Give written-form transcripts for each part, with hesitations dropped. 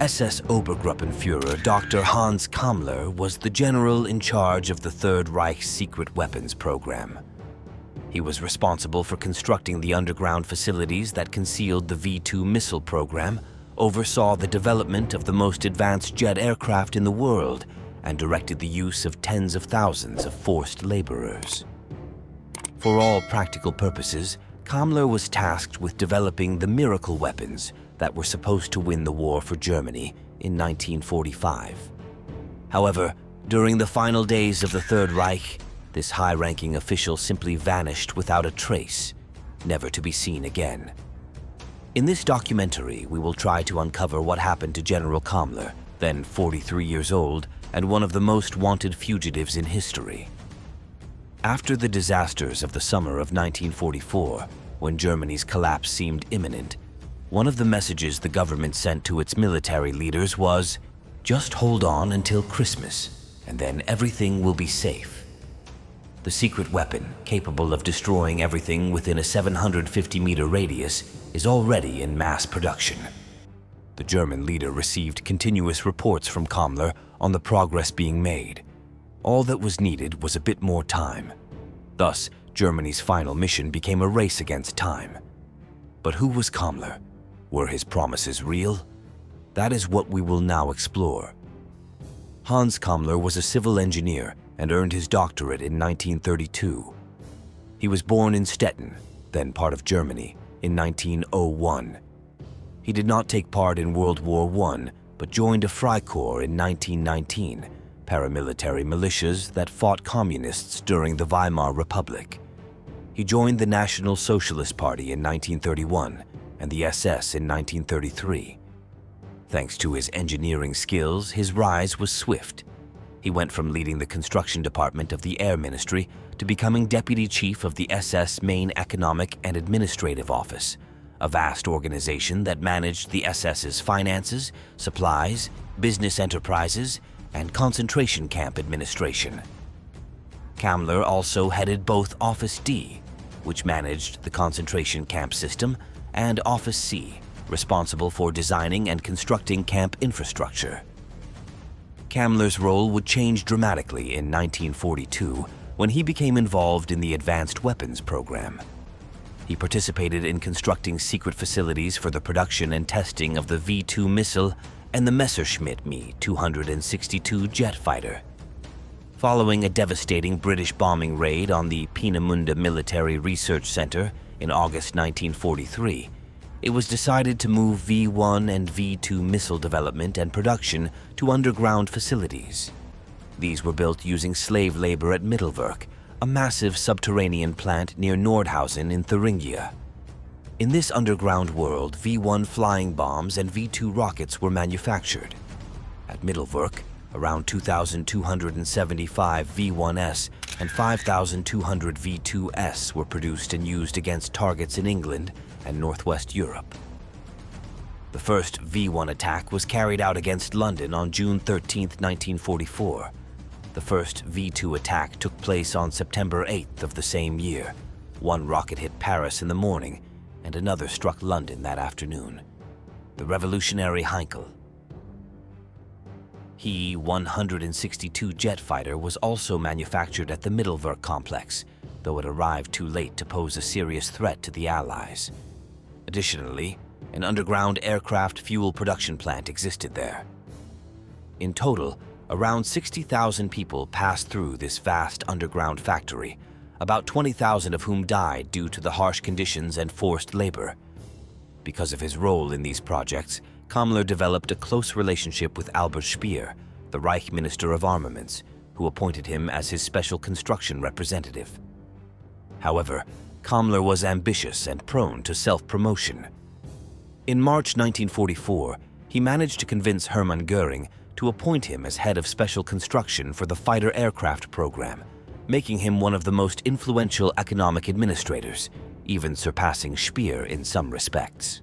SS Obergruppenführer Dr. Hans Kammler was the general in charge of the Third Reich's secret weapons program. He was responsible for constructing the underground facilities that concealed the V-2 missile program, oversaw the development of the most advanced jet aircraft in the world, and directed the use of tens of thousands of forced laborers. For all practical purposes, Kammler was tasked with developing the miracle weapons that were supposed to win the war for Germany in 1945. However, during the final days of the Third Reich, this high-ranking official simply vanished without a trace, never to be seen again. In this documentary, we will try to uncover what happened to General Kammler, then 43 years old and one of the most wanted fugitives in history. After the disasters of the summer of 1944, when Germany's collapse seemed imminent, one of the messages the government sent to its military leaders was, "Just hold on until Christmas, and then everything will be safe." The secret weapon, capable of destroying everything within a 750-meter radius, is already in mass production. The German leader received continuous reports from Kammler on the progress being made. All that was needed was a bit more time. Thus, Germany's final mission became a race against time. But who was Kammler? Were his promises real? That is what we will now explore. Hans Kammler was a civil engineer and earned his doctorate in 1932. He was born in Stettin, then part of Germany, in 1901. He did not take part in World War I, but joined a Freikorps in 1919, paramilitary militias that fought communists during the Weimar Republic. He joined the National Socialist Party in 1931 and the SS in 1933. Thanks to his engineering skills, his rise was swift. He went from leading the construction department of the Air Ministry to becoming deputy chief of the SS Main Economic and Administrative Office, a vast organization that managed the SS's finances, supplies, business enterprises, and concentration camp administration. Kammler also headed both Office D, which managed the concentration camp system, and Office C, responsible for designing and constructing camp infrastructure. Kammler's role would change dramatically in 1942 when he became involved in the Advanced Weapons Program. He participated in constructing secret facilities for the production and testing of the V-2 missile and the Messerschmitt Me 262 jet fighter. Following a devastating British bombing raid on the Peenemünde Military Research Center in August 1943, it was decided to move V-1 and V-2 missile development and production to underground facilities. These were built using slave labor at Mittelwerk, a massive subterranean plant near Nordhausen in Thuringia. In this underground world, V-1 flying bombs and V-2 rockets were manufactured. At Mittelwerk, around 2,275 V-1S and 5,200 V-2S were produced and used against targets in England and Northwest Europe. The first V-1 attack was carried out against London on June 13, 1944. The first V-2 attack took place on September 8th of the same year. One rocket hit Paris in the morning, and another struck London that afternoon. The revolutionary Heinkel. He-162 jet fighter was also manufactured at the Mittelwerk complex, though it arrived too late to pose a serious threat to the Allies. Additionally, an underground aircraft fuel production plant existed there. In total, around 60,000 people passed through this vast underground factory, about 20,000 of whom died due to the harsh conditions and forced labor. Because of his role in these projects, Kammler developed a close relationship with Albert Speer, the Reich Minister of Armaments, who appointed him as his special construction representative. However, Kammler was ambitious and prone to self-promotion. In March 1944, he managed to convince Hermann Göring to appoint him as head of special construction for the fighter aircraft program, making him one of the most influential economic administrators, even surpassing Speer in some respects.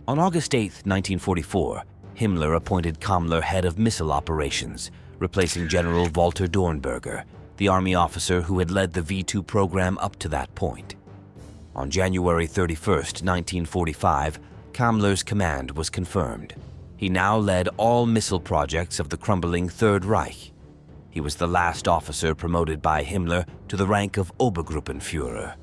On August 8, 1944, Himmler appointed Kammler head of missile operations, replacing General Walter Dornberger, the army officer who had led the V-2 program up to that point. On January 31, 1945, Kammler's command was confirmed. He now led all missile projects of the crumbling Third Reich. He was the last officer promoted by Himmler to the rank of Obergruppenführer.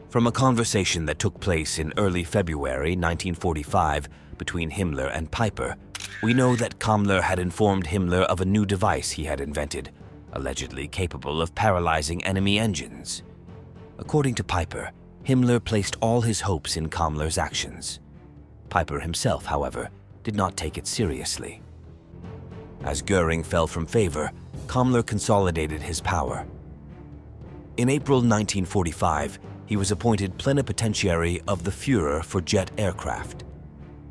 From a conversation that took place in early February 1945 between Himmler and Piper, we know that Kammler had informed Himmler of a new device he had invented, allegedly capable of paralyzing enemy engines. According to Piper, Himmler placed all his hopes in Kammler's actions. Piper himself, however, did not take it seriously. As Göring fell from favor, Kammler consolidated his power. In April 1945, he was appointed plenipotentiary of the Führer for jet aircraft.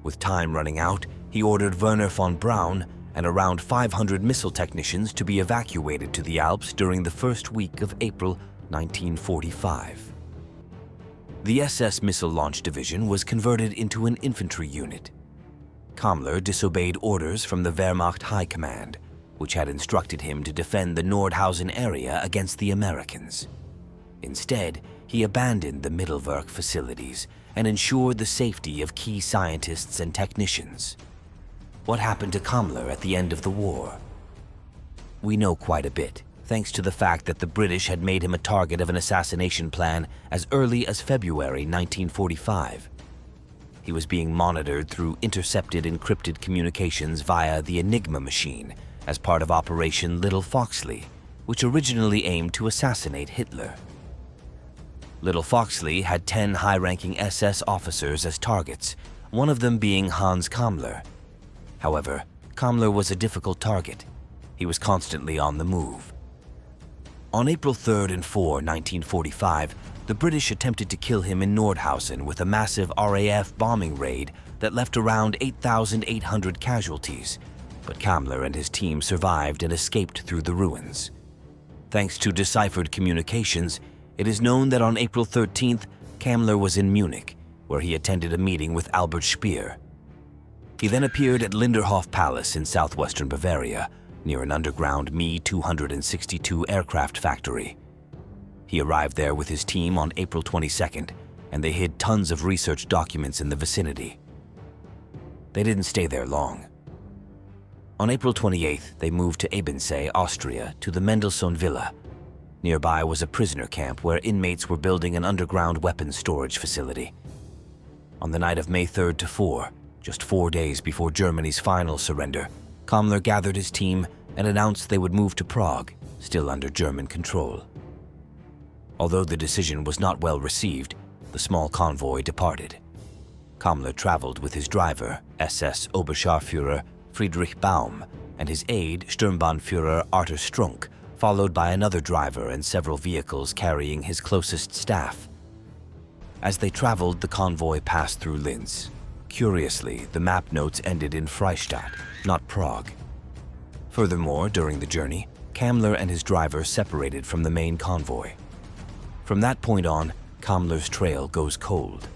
With time running out, he ordered Werner von Braun and around 500 missile technicians to be evacuated to the Alps during the first week of April 1945. The SS Missile Launch Division was converted into an infantry unit. Kammler disobeyed orders from the Wehrmacht High Command, which had instructed him to defend the Nordhausen area against the Americans. Instead, he abandoned the Mittelwerk facilities and ensured the safety of key scientists and technicians. What happened to Kammler at the end of the war? We know quite a bit, thanks to the fact that the British had made him a target of an assassination plan as early as February 1945. He was being monitored through intercepted encrypted communications via the Enigma machine as part of Operation Little Foxley, which originally aimed to assassinate Hitler. Little Foxley had 10 high-ranking SS officers as targets, one of them being Hans Kammler. However, Kammler was a difficult target. He was constantly on the move. On April 3rd and 4, 1945, the British attempted to kill him in Nordhausen with a massive RAF bombing raid that left around 8,800 casualties, but Kammler and his team survived and escaped through the ruins. Thanks to deciphered communications, it is known that on April 13th, Kammler was in Munich, where he attended a meeting with Albert Speer. He then appeared at Linderhof Palace in southwestern Bavaria, near an underground Me-262 aircraft factory. He arrived there with his team on April 22nd, and they hid tons of research documents in the vicinity. They didn't stay there long. On April 28th, they moved to Ebensee, Austria, to the Mendelssohn Villa. Nearby was a prisoner camp where inmates were building an underground weapons storage facility. On the night of May 3rd to 4, just 4 days before Germany's final surrender, Kammler gathered his team and announced they would move to Prague, still under German control. Although the decision was not well received, the small convoy departed. Kammler traveled with his driver, SS Oberscharführer Friedrich Baum, and his aide, Sturmbannführer Arthur Strunk, followed by another driver and several vehicles carrying his closest staff. As they traveled, the convoy passed through Linz. Curiously, the map notes ended in Freistadt, not Prague. Furthermore, during the journey, Kammler and his driver separated from the main convoy. From that point on, Kammler's trail goes cold.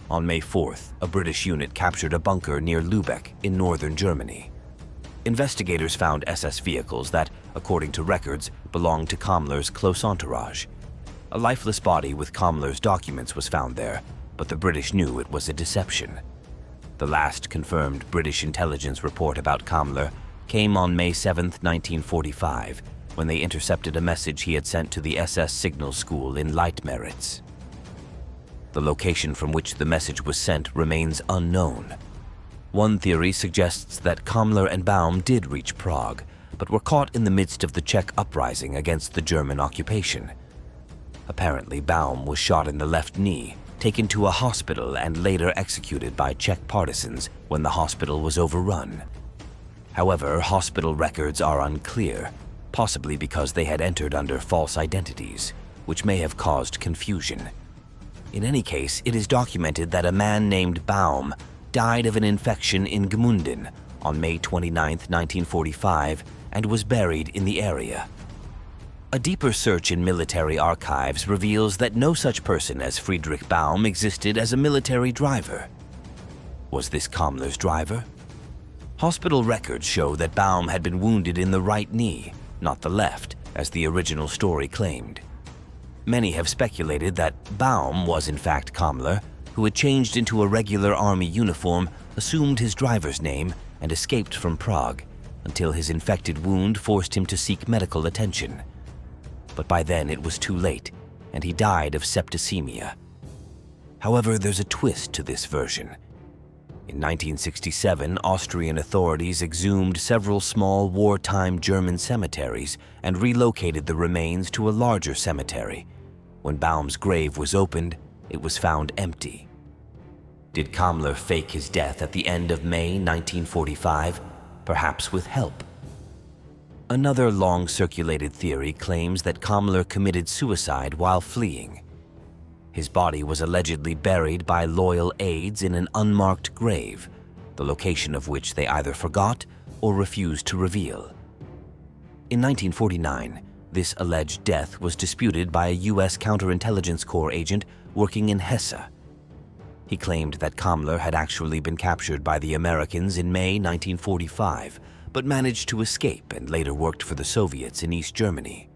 On May 4th, a British unit captured a bunker near Lübeck in northern Germany. Investigators found SS vehicles that, according to records, belonged to Kammler's close entourage. A lifeless body with Kammler's documents was found there, but the British knew it was a deception. The last confirmed British intelligence report about Kammler came on May 7, 1945, when they intercepted a message he had sent to the SS Signal School in Leitmeritz. The location from which the message was sent remains unknown. One theory suggests that Kammler and Baum did reach Prague, but were caught in the midst of the Czech uprising against the German occupation. Apparently, Baum was shot in the left knee, taken to a hospital and later executed by Czech partisans when the hospital was overrun. However, hospital records are unclear, possibly because they had entered under false identities, which may have caused confusion. In any case, it is documented that a man named Baum died of an infection in Gmunden on May 29, 1945, and was buried in the area. A deeper search in military archives reveals that no such person as Friedrich Baum existed as a military driver. Was this Kammler's driver? Hospital records show that Baum had been wounded in the right knee, not the left, as the original story claimed. Many have speculated that Baum was in fact Kammler, who had changed into a regular army uniform assumed his driver's name, and escaped from Prague until his infected wound forced him to seek medical attention. But by then it was too late, and he died of septicemia. However, there's a twist to this version. In 1967, Austrian authorities exhumed several small wartime German cemeteries and relocated the remains to a larger cemetery. When Baum's grave was opened, it was found empty. Did Kammler fake his death at the end of May 1945, perhaps with help? Another long-circulated theory claims that Kammler committed suicide while fleeing. His body was allegedly buried by loyal aides in an unmarked grave, the location of which they either forgot or refused to reveal. In 1949, this alleged death was disputed by a U.S. counterintelligence corps agent working in Hesse. He claimed that Kammler had actually been captured by the Americans in May 1945, but managed to escape and later worked for the Soviets in East Germany.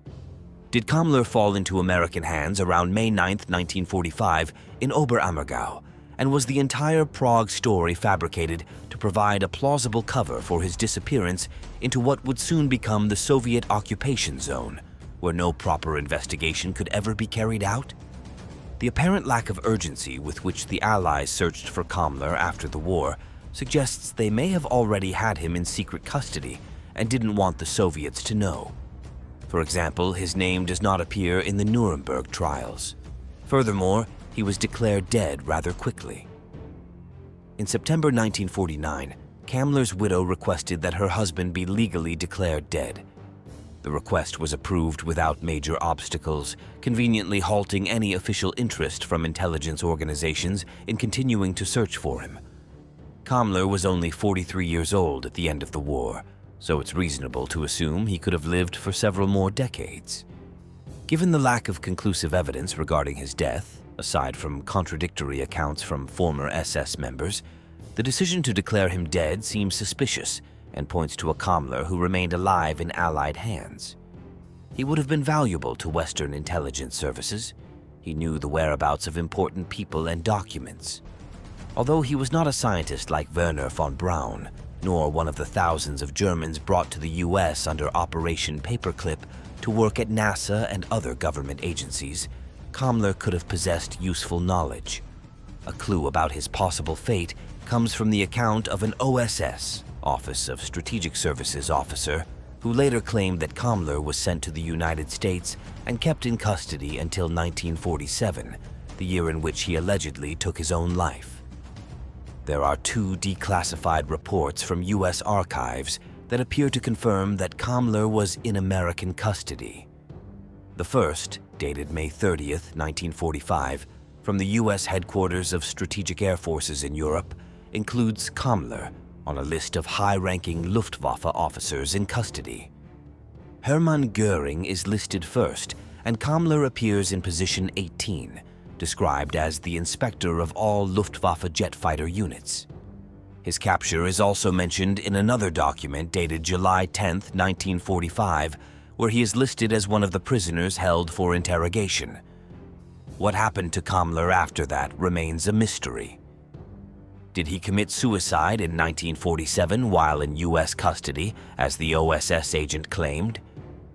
Did Kammler fall into American hands around May 9, 1945 in Oberammergau, and was the entire Prague story fabricated to provide a plausible cover for his disappearance into what would soon become the Soviet occupation zone, where no proper investigation could ever be carried out? The apparent lack of urgency with which the Allies searched for Kammler after the war suggests they may have already had him in secret custody and didn't want the Soviets to know. For example, his name does not appear in the Nuremberg trials. Furthermore, he was declared dead rather quickly. In September 1949, Kammler's widow requested that her husband be legally declared dead. The request was approved without major obstacles, conveniently halting any official interest from intelligence organizations in continuing to search for him. Kammler was only 43 years old at the end of the war, so it's reasonable to assume he could have lived for several more decades. Given the lack of conclusive evidence regarding his death, aside from contradictory accounts from former SS members, the decision to declare him dead seems suspicious and points to a Kammler who remained alive in Allied hands. He would have been valuable to Western intelligence services. He knew the whereabouts of important people and documents. Although he was not a scientist like Wernher von Braun, nor one of the thousands of Germans brought to the US under Operation Paperclip to work at NASA and other government agencies, Kammler could have possessed useful knowledge. A clue about his possible fate comes from the account of an OSS, Office of Strategic Services officer, who later claimed that Kammler was sent to the United States and kept in custody until 1947, the year in which he allegedly took his own life. There are two declassified reports from U.S. archives that appear to confirm that Kammler was in American custody. The first, dated May 30th, 1945, from the U.S. headquarters of Strategic Air Forces in Europe, includes Kammler on a list of high-ranking Luftwaffe officers in custody. Hermann Göring is listed first, and Kammler appears in position 18, described as the inspector of all Luftwaffe jet fighter units. His capture is also mentioned in another document dated July 10, 1945, where he is listed as one of the prisoners held for interrogation. What happened to Kammler after that remains a mystery. Did he commit suicide in 1947 while in U.S. custody, as the OSS agent claimed?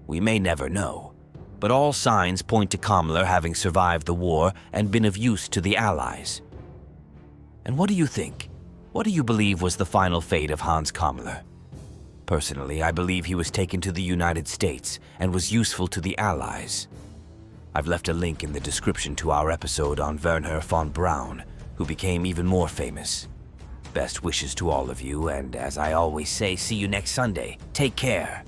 We may never know. But all signs point to Kammler having survived the war and been of use to the Allies. And what do you think? What do you believe was the final fate of Hans Kammler? Personally, I believe he was taken to the United States and was useful to the Allies. I've left a link in the description to our episode on Wernher von Braun, who became even more famous. Best wishes to all of you, and as I always say, see you next Sunday. Take care.